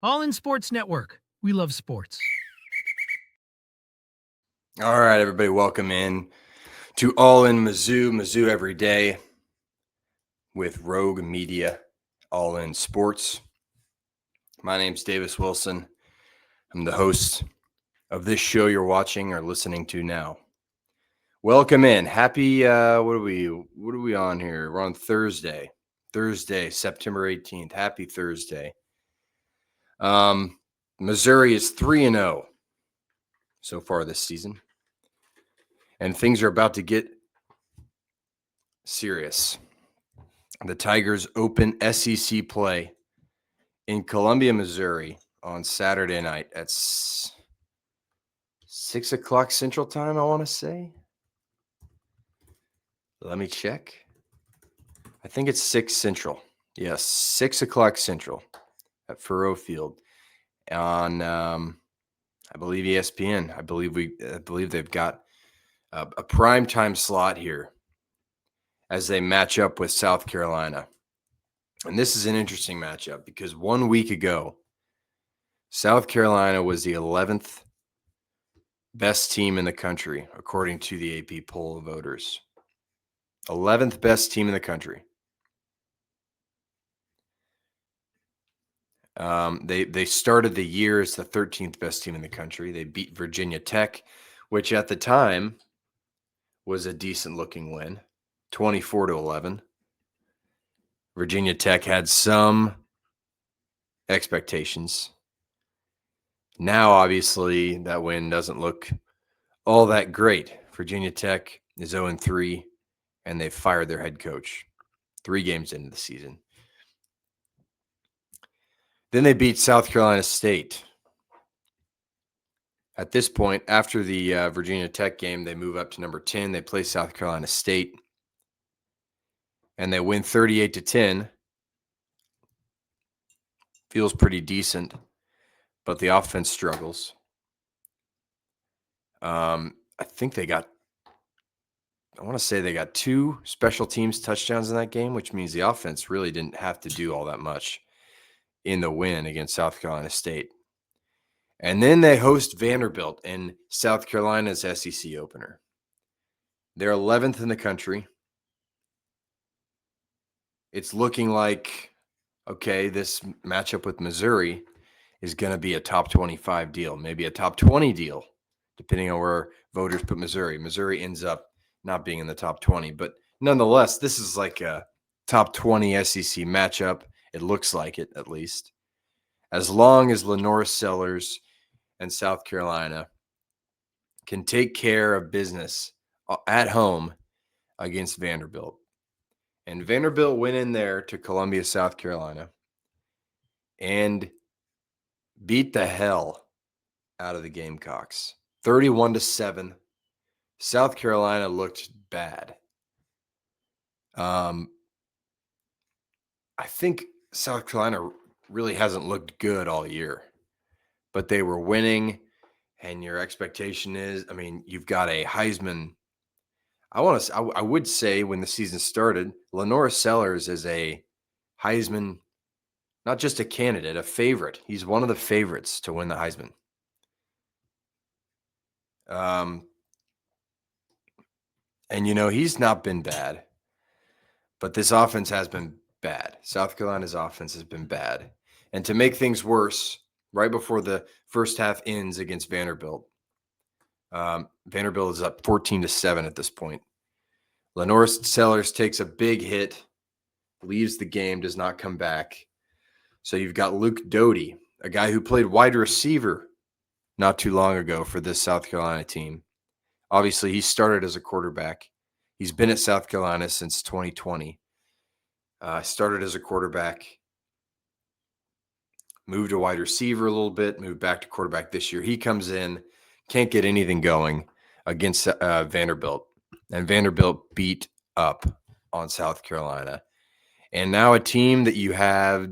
All In Sports Network. We love sports. All right, everybody, welcome in to All In Mizzou, Mizzou Every Day with Rogue Media, All In Sports. My name's Davis Wilson. I'm the host of this show you're watching or listening to now. Welcome in. Happy, what are we on here? We're on Thursday, September 18th. Happy Thursday. Missouri is 3-0 so far this season. And things are about to get serious. The Tigers open SEC play in Columbia, Missouri on Saturday night at 6 o'clock Central Time, I want to say. Let me check. I think it's 6 Central. Yes, 6 o'clock Central at Furrow Field on, I believe, ESPN. I believe they've got a primetime slot here as they match up with South Carolina. And this is an interesting matchup because 1 week ago, South Carolina was the 11th best team in the country, according to the AP poll of voters. 11th best team in the country. They started the year as the 13th best team in the country. They beat Virginia Tech, which at the time was a decent-looking win, 24-11. Virginia Tech had some expectations. Now, obviously, that win doesn't look all that great. Virginia Tech is 0-3, and they fired their head coach 3 games into the season. Then they beat South Carolina State. At this point, after the Virginia Tech game, they move up to number 10. They play South Carolina State, and they win 38-10. Feels pretty decent, but the offense struggles. I want to say they got 2 special teams touchdowns in that game, which means the offense really didn't have to do all that much in the win against South Carolina State. And then they host Vanderbilt in South Carolina's SEC opener. They're 11th in the country. It's looking like, okay, this matchup with Missouri is going to be a top 25 deal, maybe a top 20 deal, depending on where voters put Missouri. Missouri ends up not being in the top 20, but nonetheless, this is like a top 20 SEC matchup. It looks like it, at least. As long as LaNorris Sellers and South Carolina can take care of business at home against Vanderbilt. And Vanderbilt went in there to Columbia, South Carolina, and beat the hell out of the Gamecocks. 31-7. South Carolina looked bad. I think South Carolina really hasn't looked good all year, but they were winning, and your expectation is, I mean, you've got a Heisman. I would say when the season started, LaNorris Sellers is a Heisman, not just a candidate, a favorite. He's one of the favorites to win the Heisman. And, he's not been bad, but this offense has been bad. South Carolina's offense has been bad. And to make things worse, right before the first half ends against Vanderbilt, Vanderbilt is up 14-7 at this point. LaNorris Sellers takes a big hit, leaves the game, does not come back. So you've got Luke Doty, a guy who played wide receiver not too long ago for this South Carolina team. Obviously, he started as a quarterback. He's been at South Carolina since 2020. Started as a quarterback, moved to wide receiver a little bit, moved back to quarterback this year. He comes in, can't get anything going against Vanderbilt. And Vanderbilt beat up on South Carolina. And now a team that you have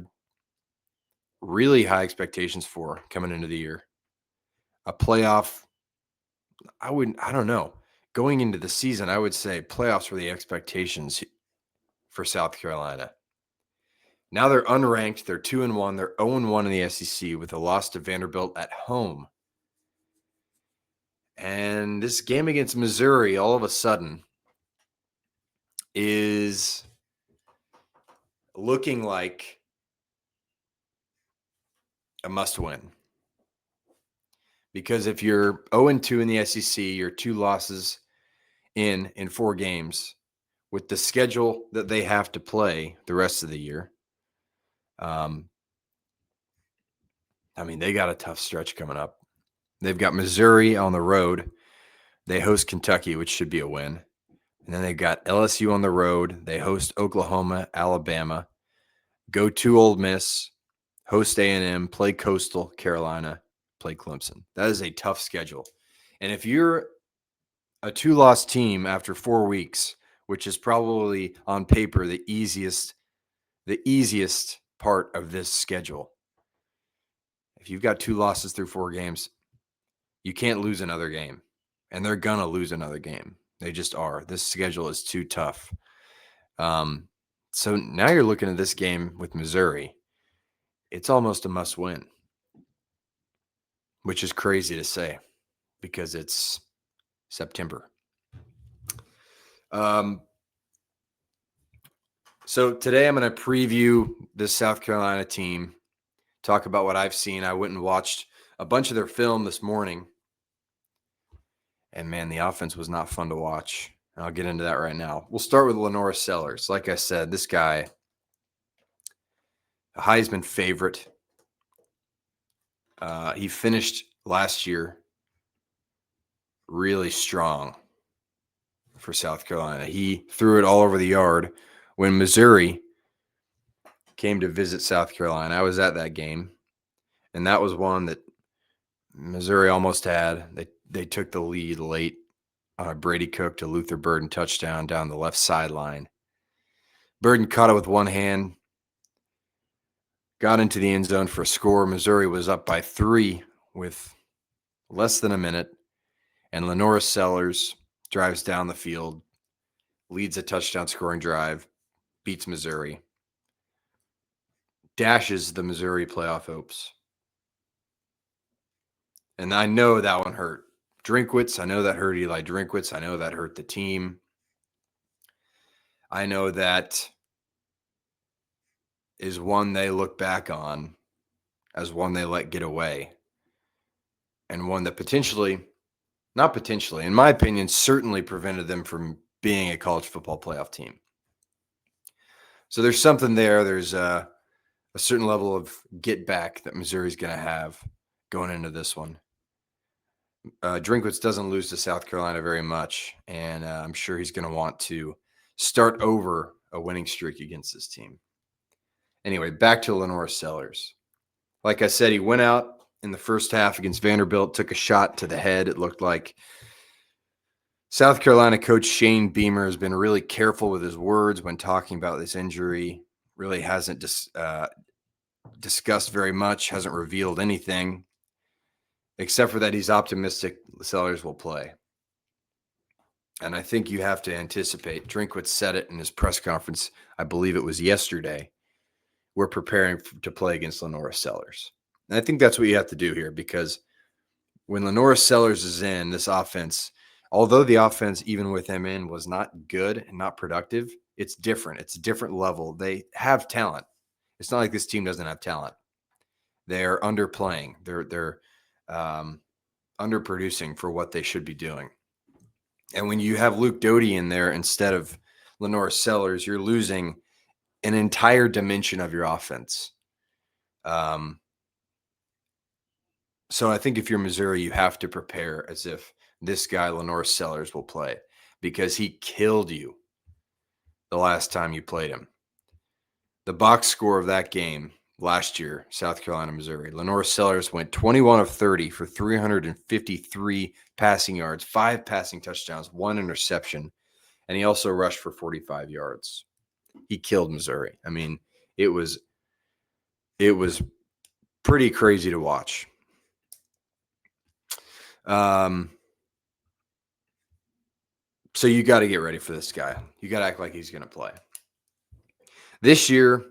really high expectations for coming into the year. A playoff, I don't know. Going into the season, I would say playoffs were the expectations for South Carolina. Now they're unranked. They're 2-1. They're 0-1 in the SEC with a loss to Vanderbilt at home. And this game against Missouri, all of a sudden, is looking like a must-win. Because if you're 0-2 in the SEC, you're 2 losses in 4 games with the schedule that they have to play the rest of the year. They got a tough stretch coming up. They've got Missouri on the road. They host Kentucky, which should be a win. And then they've got LSU on the road. They host Oklahoma, Alabama, go to Ole Miss, host A&M, play Coastal Carolina, play Clemson. That is a tough schedule. And if you're a 2-loss team after 4 weeks, which is probably on paper the easiest part of this schedule, if you've got 2 losses through 4 games, you can't lose another game. And they're going to lose another game. They just are. This schedule is too tough. So now you're looking at this game with Missouri. It's almost a must-win, which is crazy to say because it's September. So today I'm going to preview this South Carolina team, talk about what I've seen. I went and watched a bunch of their film this morning. And, man, the offense was not fun to watch. I'll get into that right now. We'll start with LaNorris. Like I said, this guy, a Heisman favorite. He finished last year really strong for South Carolina. He threw it all over the yard when Missouri came to visit South Carolina. I was at that game, and that was one that Missouri almost had. They took the lead late on a Brady Cook to Luther Burden touchdown down the left sideline. Burden caught it with one hand, got into the end zone for a score. Missouri was up by 3 with less than a minute, and LaNorris drives down the field, leads a touchdown scoring drive, beats Missouri, dashes the Missouri playoff hopes. And I know that one hurt Drinkwitz. I know that hurt Eli Drinkwitz. I know that hurt the team. I know that is one they look back on as one they let get away. And one that not potentially, in my opinion, certainly prevented them from being a college football playoff team. So there's something there. There's a certain level of get back that Missouri's going to have going into this one. Drinkwitz doesn't lose to South Carolina very much, and I'm sure he's going to want to start over a winning streak against this team. Anyway, back to LaNorris. Like I said, he went out in the first half against Vanderbilt, took a shot to the head. It looked like South Carolina coach Shane Beamer has been really careful with his words when talking about this injury. Really hasn't discussed very much, hasn't revealed anything, except for that he's optimistic Sellers will play. And I think you have to anticipate. Drinkwitz said it in his press conference. I believe it was yesterday. We're preparing to play against LaNorris. And I think that's what you have to do here, because when LaNorris is in this offense, although the offense, even with him in, was not good and not productive, it's different. It's a different level. They have talent. It's not like this team doesn't have talent. They're underplaying. They're underproducing for what they should be doing. And when you have Luke Doty in there instead of LaNorris, you're losing an entire dimension of your offense. So I think if you're Missouri, you have to prepare as if this guy, LaNorris, will play, because he killed you the last time you played him. The box score of that game last year, South Carolina, Missouri, LaNorris went 21 of 30 for 353 passing yards, 5 passing touchdowns, 1 interception, and he also rushed for 45 yards. He killed Missouri. I mean, it was pretty crazy to watch. So you got to get ready for this guy. You got to act like he's going to play. This year,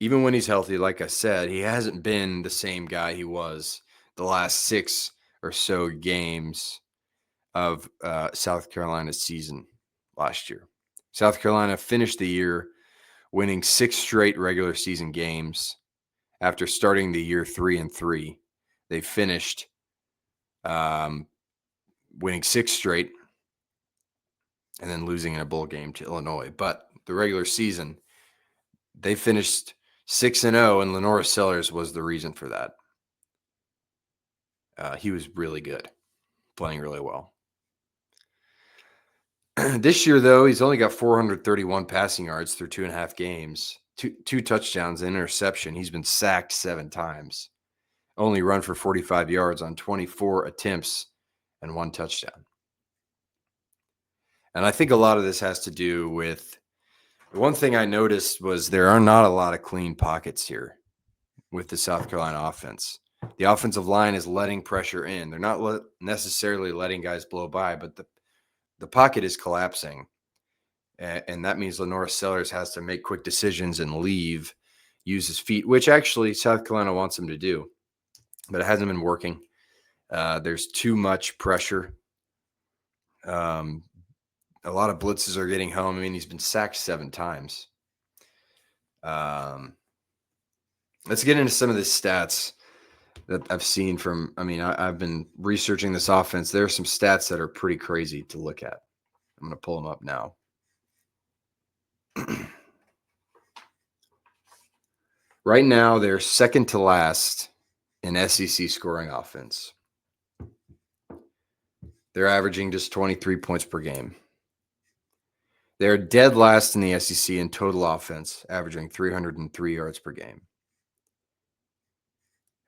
even when he's healthy, like I said, he hasn't been the same guy he was the last 6 or so games of South Carolina's season last year. South Carolina finished the year winning 6 straight regular season games. After starting the year 3-3, they finished winning 6 straight and then losing in a bowl game to Illinois. But the regular season, they finished 6-0, and LaNorris Sellers was the reason for that. He was really good, playing really well. This year, though, he's only got 431 passing yards through 2.5 games, two touchdowns, and interception. He's been sacked 7 times, only run for 45 yards on 24 attempts and 1 touchdown. And I think a lot of this has to do with one thing I noticed was there are not a lot of clean pockets here with the South Carolina offense. The offensive line is letting pressure in. They're not necessarily letting guys blow by, but the pocket is collapsing. And that means LaNorris Sellers has to make quick decisions and leave, use his feet, which actually South Carolina wants him to do. But it hasn't been working. There's too much pressure. A lot of blitzes are getting home. I mean, he's been sacked 7 times. Let's get into some of the stats that I've seen from, I've been researching this offense. There are some stats that are pretty crazy to look at. I'm going to pull them up now. Right now, they're second to last in SEC scoring offense. They're averaging just 23 points per game. They're dead last in the SEC in total offense, averaging 303 yards per game.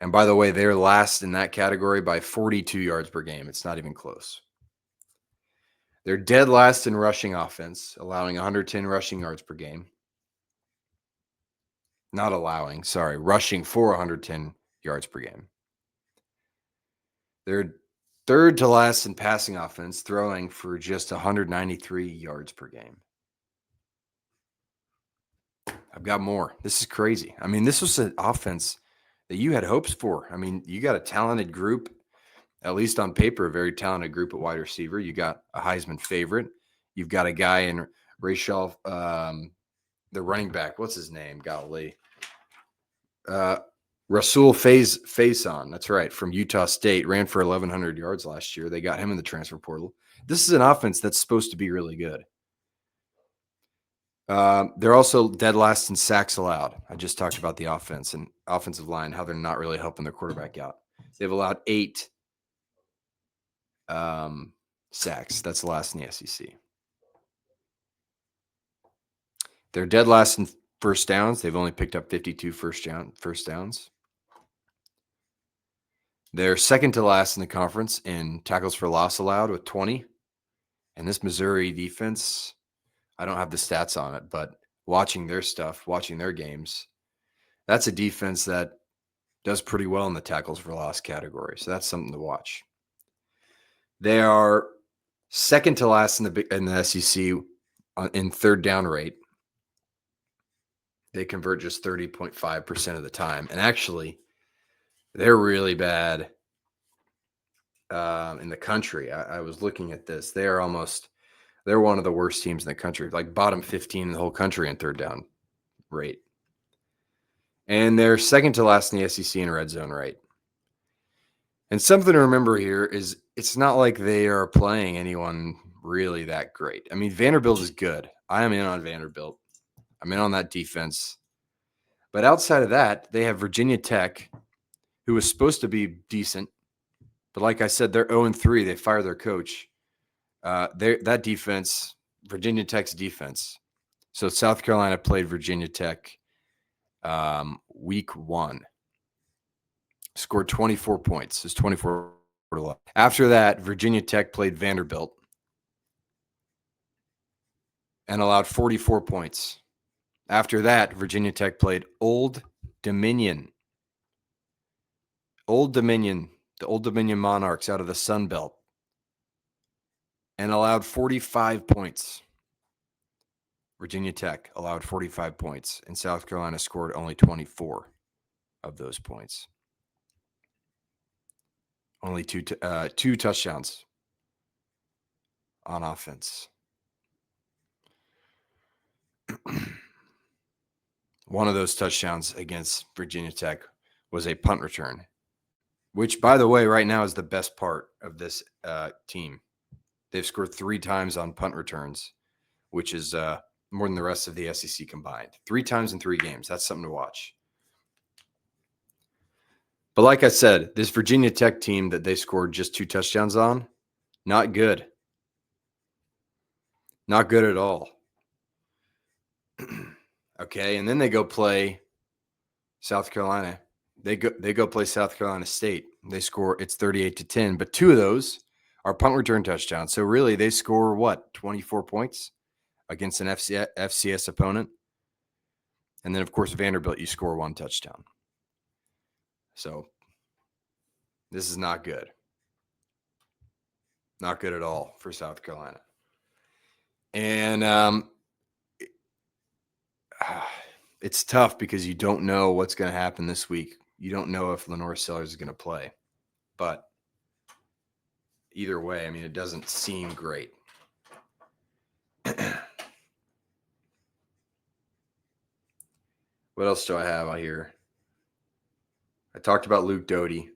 And by the way, they're last in that category by 42 yards per game. It's not even close. They're dead last in rushing offense, allowing 110 rushing yards per game. Rushing for 110 yards per game. They're third to last in passing offense, throwing for just 193 yards per game. I've got more. This is crazy. I mean, this was an offense that you had hopes for. I mean, you got a talented group, at least on paper, a very talented group at wide receiver. You got a Heisman favorite. You've got a guy in Rachel, the running back. What's his name? Golly. Rasul Faison. That's right. From Utah State. Ran for 1,100 yards last year. They got him in the transfer portal. This is an offense that's supposed to be really good. They're also dead last in sacks allowed. I just talked about the offense and offensive line, how they're not really helping their quarterback out. They've allowed 8 sacks. That's the last in the SEC. They're dead last in first downs. They've only picked up 52 first downs. They're second to last in the conference in tackles for loss allowed with 20. And this Missouri defense, I don't have the stats on it, but watching their stuff, watching their games, that's a defense that does pretty well in the tackles for loss category. So that's something to watch. They are second to last in the SEC in third down rate. They convert just 30.5% of the time. And actually, they're really bad in the country. I was looking at this. They're one of the worst teams in the country, like bottom 15 in the whole country in third down rate. And they're second to last in the SEC in red zone rate. And something to remember here is it's not like they are playing anyone really that great. I mean, Vanderbilt is good. I am in on Vanderbilt. I'm in on that defense. But outside of that, they have Virginia Tech, who was supposed to be decent. But like I said, they're 0-3. They fired their coach. That defense, Virginia Tech's defense. So South Carolina played Virginia Tech week 1. Scored 24 points. It's 24 to 11. After that, Virginia Tech played Vanderbilt and allowed 44 points. After that, Virginia Tech played Old Dominion. The Old Dominion Monarchs out of the Sun Belt, and allowed 45 points. Virginia Tech allowed 45 points, and South Carolina scored only 24 of those points. Only two touchdowns on offense. One of those touchdowns against Virginia Tech was a punt return, which, by the way, right now is the best part of this team. They've scored 3 times on punt returns, which is more than the rest of the SEC combined. 3 times in 3 games. That's something to watch. But like I said, this Virginia Tech team that they scored just 2 touchdowns on, not good. Not good at all. Okay, and then they go play South Carolina. They go play South Carolina State. They score, it's 38-10, but 2 of those are punt return touchdowns. So really they score what, 24 points against an FCS opponent? And then of course Vanderbilt, you score 1 touchdown. So this is not good. Not good at all for South Carolina. And it's tough because you don't know what's going to happen this week. You don't know if LaNorris Sellers is going to play. But either way, I mean, it doesn't seem great. What else do I have out here? I talked about Luke Doty,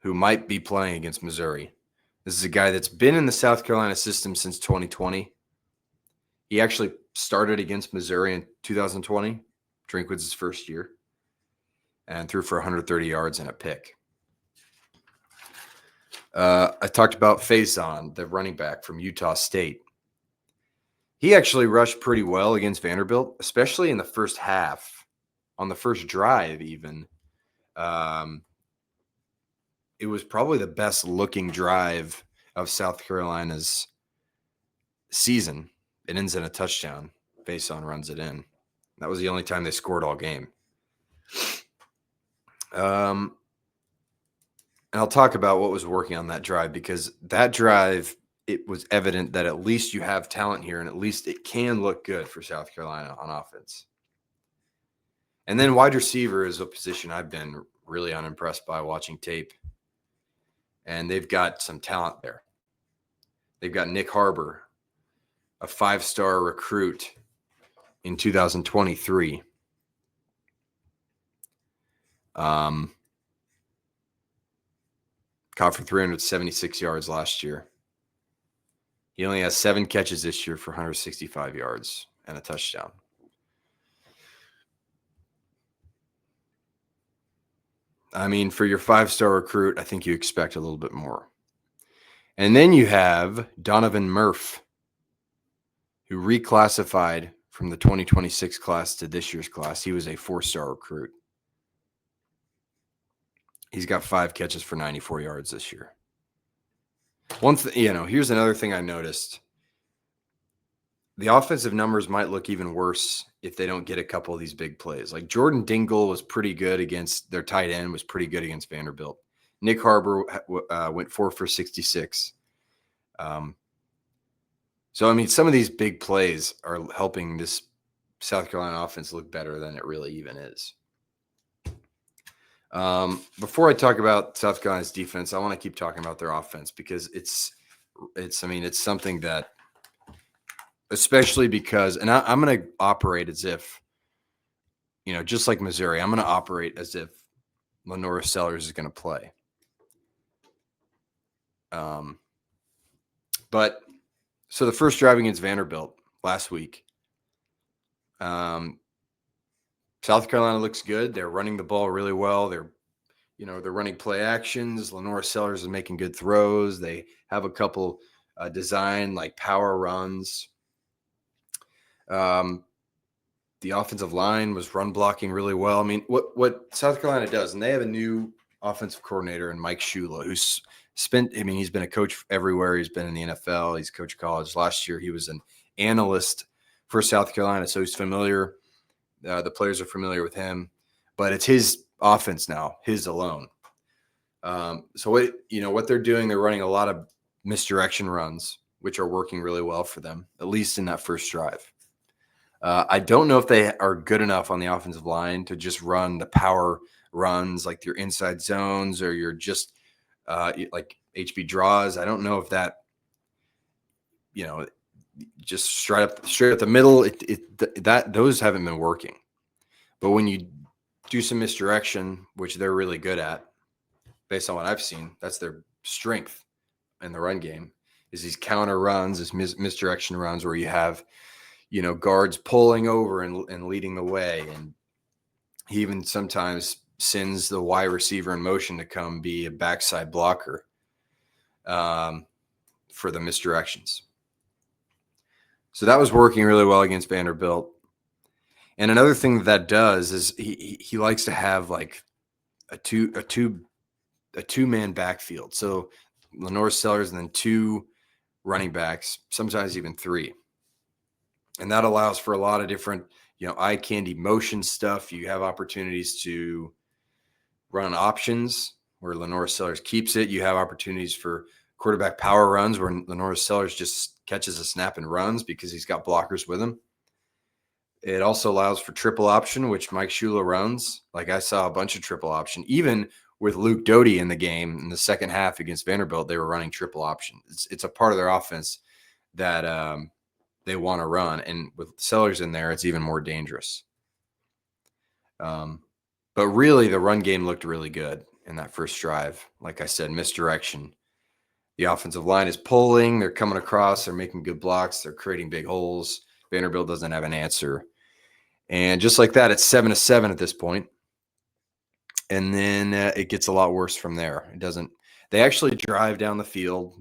who might be playing against Missouri. This is a guy that's been in the South Carolina system since 2020. He actually started against Missouri in 2020, Drinkwood's first year, and threw for 130 yards and a pick. I talked about Faison, the running back from Utah State. He actually rushed pretty well against Vanderbilt, especially in the first half, on the first drive even. It was probably the best looking drive of South Carolina's season. It ends in a touchdown. Faison runs it in. That was the only time they scored all game. And I'll talk about what was working on that drive, because that drive, it was evident that at least you have talent here and at least it can look good for South Carolina on offense. And then wide receiver is a position I've been really unimpressed by watching tape. And they've got some talent there. They've got Nick Harbor, a 5-star recruit in 2023. Caught for 376 yards last year. He only has 7 catches this year for 165 yards and a touchdown. I mean, for your 5-star recruit, I think you expect a little bit more. And then you have Donovan Murph, who reclassified from the 2026 class to this year's class. He was a 4-star recruit. He's got 5 catches for 94 yards this year. Here's another thing I noticed. The offensive numbers might look even worse if they don't get a couple of these big plays. Like Jordan Dingle was pretty good against their tight end, was pretty good against Vanderbilt. Nick Harbor went 4 for 66. So, I mean, some of these big plays are helping this South Carolina offense look better than it really even is. Before I talk about South Carolina's defense, I want to keep talking about their offense, because it's something that, especially because, and I'm going to operate as if, just like Missouri, I'm going to operate as if LaNorris Sellers is going to play. But so the first drive against Vanderbilt last week, South Carolina looks good. They're running the ball really well. They're running play actions. LaNorris Sellers is making good throws. They have a couple design like power runs. The offensive line was run blocking really well. I mean, what South Carolina does, and they have a new offensive coordinator in Mike Shula, who's he's been a coach everywhere. He's been in the NFL. He's coached college. Last year, he was an analyst for South Carolina, so he's familiar. The players are familiar with him, but it's his offense now, his alone. So what they're doing, they're running a lot of misdirection runs, which are working really well for them, at least in that first drive. I don't know if they are good enough on the offensive line to just run the power runs like your inside zones or your just like HB draws. I don't know if that, just straight up the middle. That those haven't been working. But when you do some misdirection, which they're really good at, based on what I've seen, that's their strength in the run game. Is these counter runs, this misdirection runs where you have, guards pulling over and leading the way. And he even sometimes sends the wide receiver in motion to come be a backside blocker for the misdirections. So that was working really well against Vanderbilt. And another thing that does is he likes to have like a two-man backfield. So LaNorris, Sellers, and then two running backs, sometimes even three. And that allows for a lot of different, eye candy motion stuff. You have opportunities to run options where LaNorris Sellers keeps it. You have opportunities for quarterback power runs where LaNorris Sellers just catches a snap and runs because he's got blockers with him. It also allows for triple option, which Mike Shula runs. Like I saw a bunch of triple option, even with Luke Doty in the game in the second half against Vanderbilt, they were running triple option. It's a part of their offense that they want to run. And with Sellers in there, it's even more dangerous. But really, the run game looked really good in that first drive. Like I said, misdirection. The offensive line is pulling. They're coming across. They're making good blocks. They're creating big holes. Vanderbilt doesn't have an answer. And just like that, it's 7-7 at this point. And then it gets a lot worse from there. It doesn't. They actually drive down the field.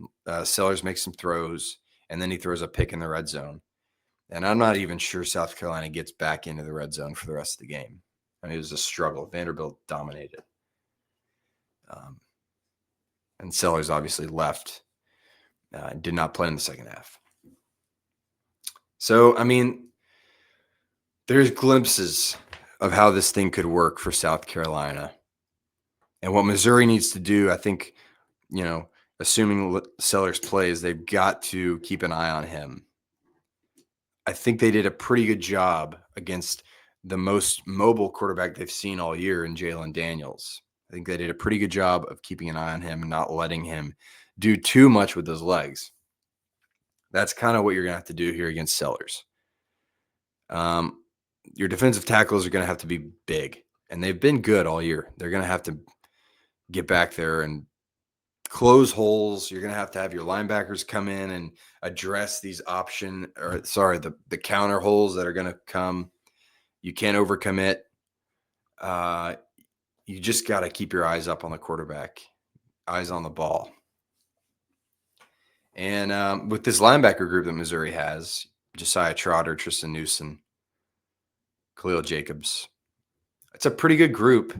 Sellers makes some throws, and then he throws a pick in the red zone. And I'm not even sure South Carolina gets back into the red zone for the rest of the game. I mean, it was a struggle. Vanderbilt dominated. And Sellers obviously left. Did not play in the second half. So, I mean, there's glimpses of how this thing could work for South Carolina. And what Missouri needs to do, I think, assuming Sellers plays, they've got to keep an eye on him. I think they did a pretty good job against the most mobile quarterback they've seen all year in Jalen Daniels. I think they did a pretty good job of keeping an eye on him and not letting him do too much with those legs. That's kind of what you're going to have to do here against Sellers. Your defensive tackles are going to have to be big, and they've been good all year. They're going to have to get back there and close holes. You're going to have your linebackers come in and address these the counter holes that are going to come. You can't overcommit. You just got to keep your eyes up on the quarterback, eyes on the ball. And with this linebacker group that Missouri has, Josiah Trotter, Tristan Newsom, Khalil Jacobs, it's a pretty good group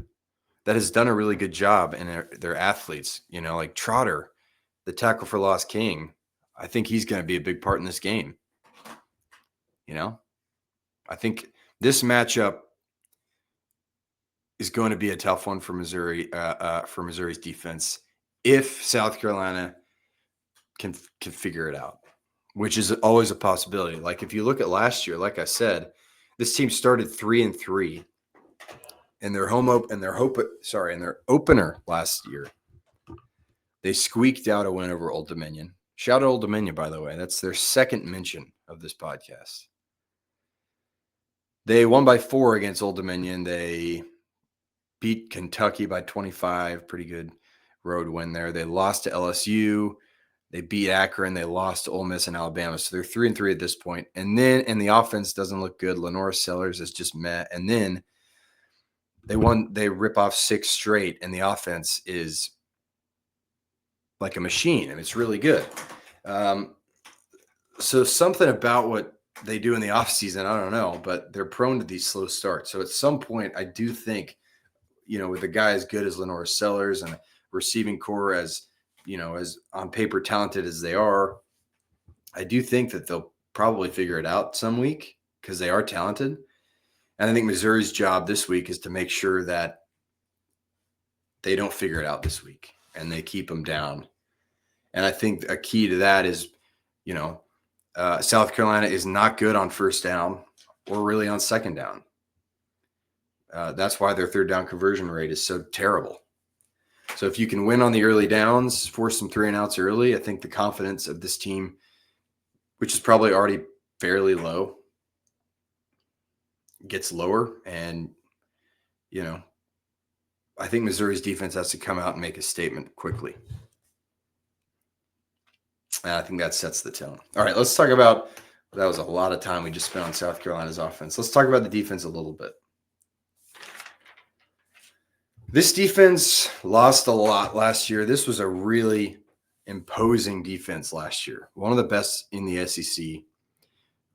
that has done a really good job in their athletes. Like Trotter, the tackle for loss king, I think he's going to be a big part in this game. I think this matchup is going to be a tough one for Missouri, for Missouri's defense, if South Carolina can figure it out, which is always a possibility. Like if you look at last year, like I said, this team started 3-3 in their opener last year. They squeaked out a win over Old Dominion. Shout out Old Dominion, by the way. That's their second mention of this podcast. They won by 4 against Old Dominion. They beat Kentucky by 25. Pretty good road win there. They lost to LSU. They beat Akron. They lost to Ole Miss and Alabama. So they're 3-3 at this point. And the offense doesn't look good. LaNorris Sellers is just meh. And then they rip off 6 straight, and the offense is like a machine, and it's really good. So something about what they do in the offseason, I don't know, but they're prone to these slow starts. So at some point, I do think, with a guy as good as LaNorris Sellers and a receiving core as on paper talented as they are, I do think that they'll probably figure it out some week because they are talented. And I think Missouri's job this week is to make sure that they don't figure it out this week and they keep them down. And I think a key to that is, South Carolina is not good on first down. or really on second down. That's why their third down conversion rate is so terrible. So if you can win on the early downs, force some 3-and-outs early, I think the confidence of this team, which is probably already fairly low, gets lower. And, I think Missouri's defense has to come out and make a statement quickly. And I think that sets the tone. All right, let's talk about – that was a lot of time we just spent on South Carolina's offense. Let's talk about the defense a little bit. This defense lost a lot last year. This was a really imposing defense last year. One of the best in the SEC,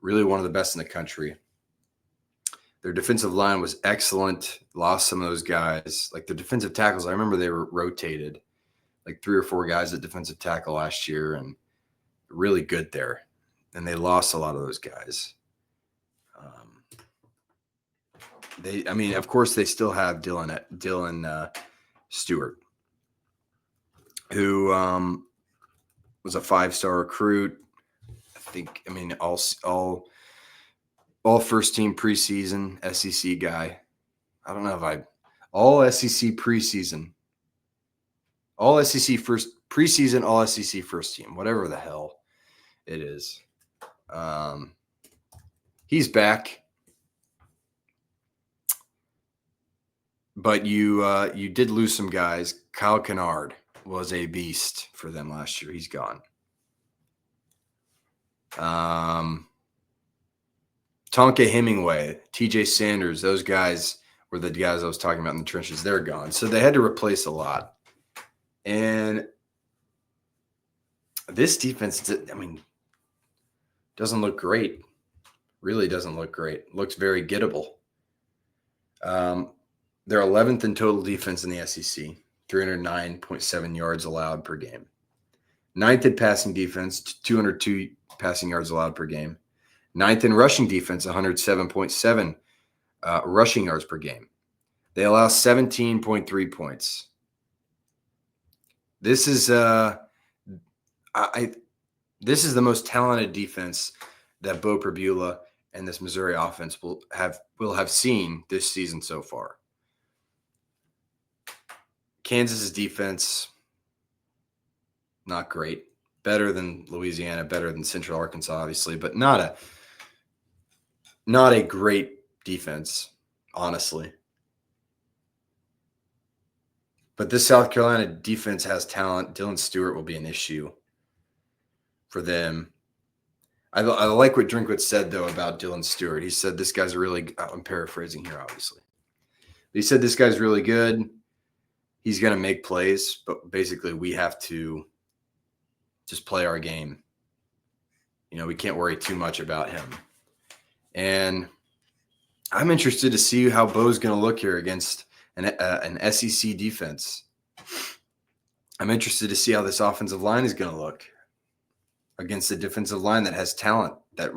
really one of the best in the country. Their defensive line was excellent, lost some of those guys. Like their defensive tackles, I remember they were rotated, like 3 or 4 guys at defensive tackle last year, and really good there. And they lost a lot of those guys. Of course, they still have Dylan Stewart, who was a 5-star recruit. All first team preseason SEC guy. I don't know if all SEC preseason, all SEC first preseason, all SEC first team, whatever the hell it is. He's back. But you did lose some guys. Kyle Kennard was a beast for them last year. He's gone. Tonka Hemingway, TJ Sanders, those guys were the guys I was talking about in the trenches. They're gone. So they had to replace a lot. And this defense, doesn't look great. Really doesn't look great. Looks very gettable. They're 11th in total defense in the SEC, 309.7 yards allowed per game. 9th in passing defense, 202 passing yards allowed per game. 9th in rushing defense, 107.7 rushing yards per game. They allow 17.3 points. This is this is the most talented defense that Bo Perbula and this Missouri offense will have seen this season so far. Kansas's defense, not great. Better than Louisiana, better than Central Arkansas, obviously, but not a great defense, honestly. But this South Carolina defense has talent. Dylan Stewart will be an issue for them. I like what Drinkwitz said, though, about Dylan Stewart. He said this guy's I'm paraphrasing here, obviously. He said this guy's really good. He's going to make plays, but basically we have to just play our game. We can't worry too much about him. And I'm interested to see how Bo's going to look here against an SEC defense. I'm interested to see how this offensive line is going to look against a defensive line that has talent, that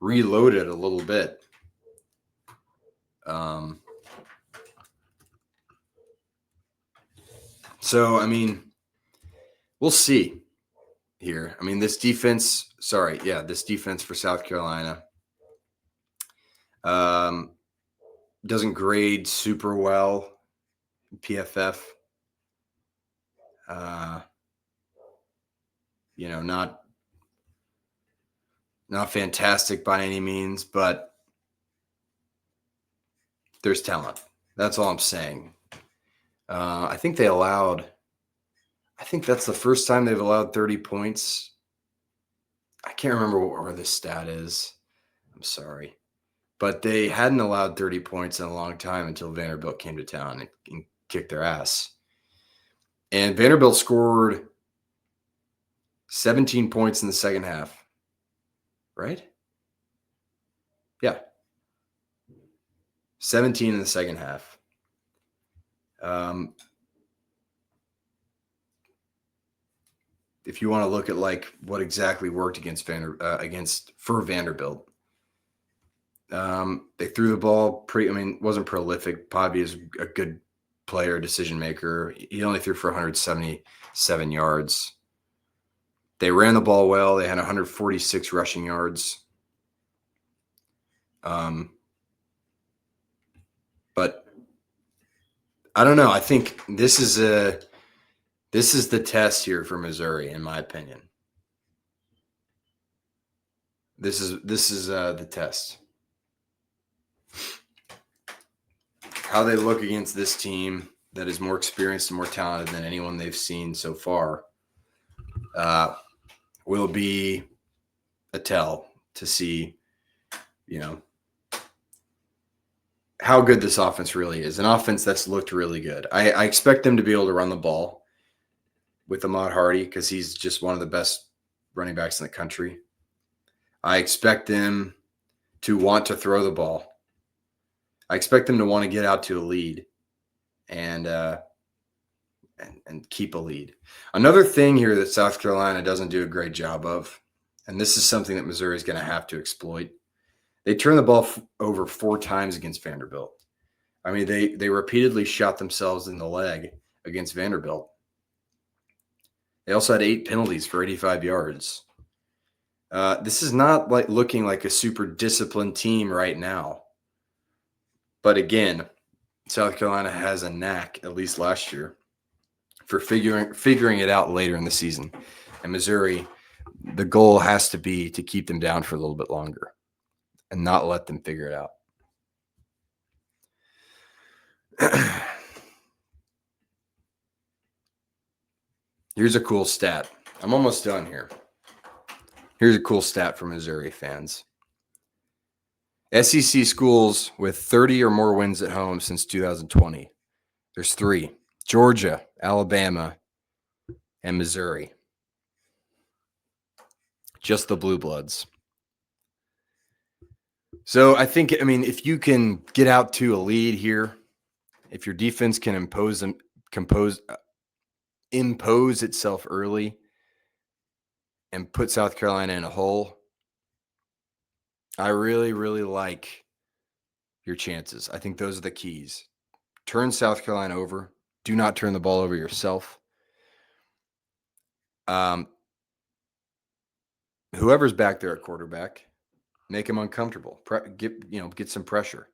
reloaded a little bit. So, we'll see here. This defense for South Carolina doesn't grade super well in PFF. Not fantastic by any means, but there's talent. That's all I'm saying. I think that's the first time they've allowed 30 points. I can't remember where this stat is. I'm sorry. But they hadn't allowed 30 points in a long time until Vanderbilt came to town and kicked their ass. And Vanderbilt scored 17 points in the second half. Right? Yeah. 17 in the second half. If you want to look at what exactly worked against Vanderbilt, they threw the ball wasn't prolific. Podby is a good player, decision maker. He only threw for 177 yards. They ran the ball well. They had 146 rushing yards. But I don't know. I think this is the test here for Missouri, in my opinion. This is the test. How they look against this team that is more experienced and more talented than anyone they've seen so far will be a tell to see, how good this offense really is. An offense that's looked really good. I expect them to be able to run the ball with Ahmad Hardy because he's just one of the best running backs in the country. I expect them to want to throw the ball. I expect them to want to get out to a lead and keep a lead. Another thing here that South Carolina doesn't do a great job of, and this is something that Missouri is going to have to exploit, they turn the ball over 4 times against Vanderbilt. I mean, they repeatedly shot themselves in the leg against Vanderbilt. They also had 8 penalties for 85 yards. This is not looking like a super disciplined team right now. But again, South Carolina has a knack, at least last year, for figuring it out later in the season. And Missouri, the goal has to be to keep them down for a little bit longer and not let them figure it out. Here's a cool stat. I'm almost done here. Here's a cool stat for Missouri fans. SEC schools with 30 or more wins at home since 2020. There's 3. Georgia, Alabama, and Missouri. Just the Blue Bloods. So I think, if you can get out to a lead here, if your defense can impose itself early and put South Carolina in a hole, I really, really like your chances. I think those are the keys. Turn South Carolina over. Do not turn the ball over yourself. Whoever's back there at quarterback, make them uncomfortable. Get some pressure.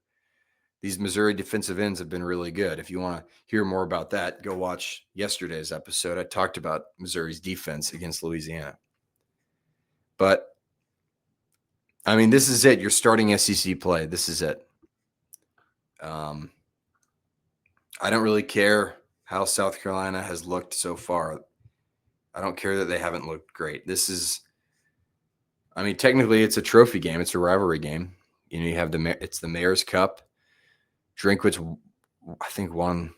These Missouri defensive ends have been really good. If you want to hear more about that, go watch yesterday's episode. I talked about Missouri's defense against Louisiana. But, this is it. You're starting SEC play. This is it. I don't really care how South Carolina has looked so far. I don't care that they haven't looked great. This is, technically it's a trophy game. It's a rivalry game. You have it's the Mayor's Cup. Drinkwitz, I think, won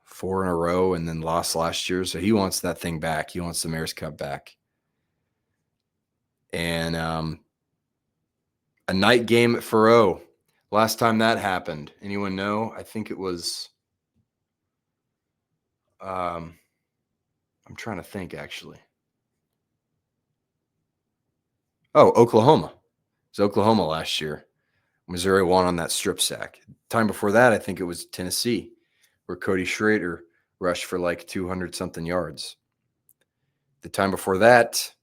4 in a row and then lost last year. So he wants that thing back. He wants the Mayor's Cup back. And a night game at Faroe. Last time that happened, anyone know? I think it was I'm trying to think, actually. Oh, Oklahoma. It was Oklahoma last year. Missouri won on that strip sack. Time before that, I think it was Tennessee, where Cody Schrader rushed for 200-something yards. The time before that,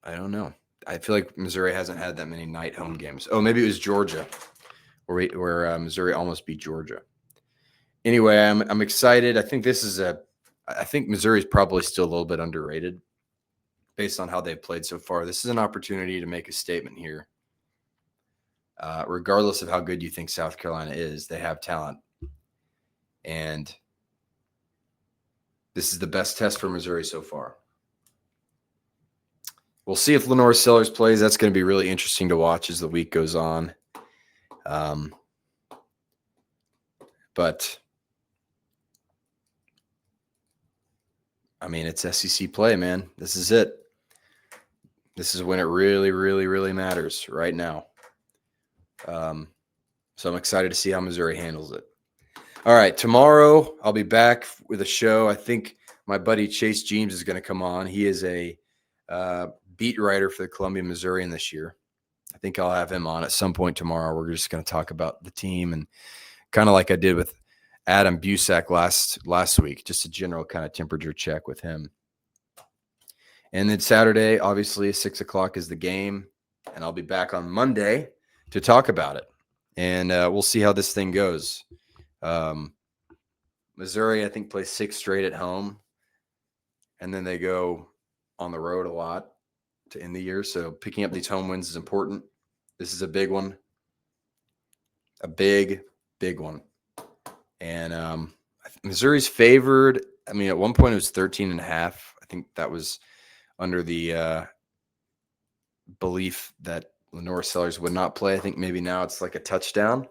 I don't know. I feel like Missouri hasn't had that many night home games. Oh, maybe it was Georgia, where Missouri almost beat Georgia. Anyway, I'm excited. I think I think Missouri is probably still a little bit underrated based on how they've played so far. This is an opportunity to make a statement here. Regardless of how good you think South Carolina is, they have talent. And this is the best test for Missouri so far. We'll see if LaNorris Sellers plays. That's going to be really interesting to watch as the week goes on. But, it's SEC play, man. This is it. This is when it really, really, really matters right now. So I'm excited to see how Missouri handles it. All right, tomorrow I'll be back with a show. I think my buddy Chase James is going to come on. He is a beat writer for the Columbia Missourian this year. I think I'll have him on at some point tomorrow. We're just going to talk about the team and kind of like I did with Adam Busak last week, just a general kind of temperature check with him. And then Saturday, obviously, 6:00 is the game. and I'll be back on Monday to talk about it. And we'll see how this thing goes. Missouri, I think, plays 6 straight at home, and then they go on the road a lot to end the year. So picking up these home wins is important. This is a big one, a big one. And Missouri's favored. I mean, at one point it was 13.5. I think that was under the belief that LaNorris Sellers would not play. I think maybe now it's like a touchdown.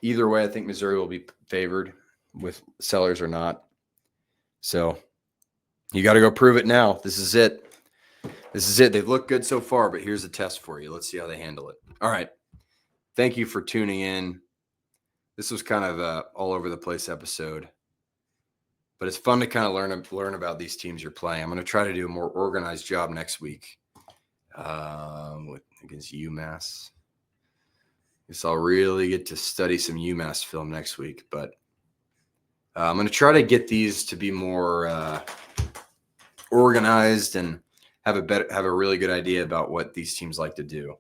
Either way, I think Missouri will be favored with Sellers or not. So you got to go prove it now. This is it. They've looked good so far, but here's a test for you. Let's see how they handle it. All right. Thank you for tuning in. This was kind of a all over the place episode, but it's fun to kind of learn about these teams you're playing. I'm going to try to do a more organized job next week against UMass. Guess I'll really get to study some UMass film next week, but I'm going to try to get these to be more organized and have a really good idea about what these teams like to do.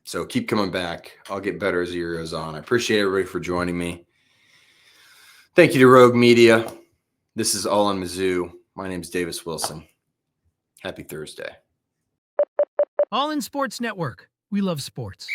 So keep coming back. I'll get better as the year goes on. I appreciate everybody for joining me. Thank you to Rogue Media. This is All in Mizzou. My name is Davis Wilson. Happy Thursday. All in Sports Network. We love sports.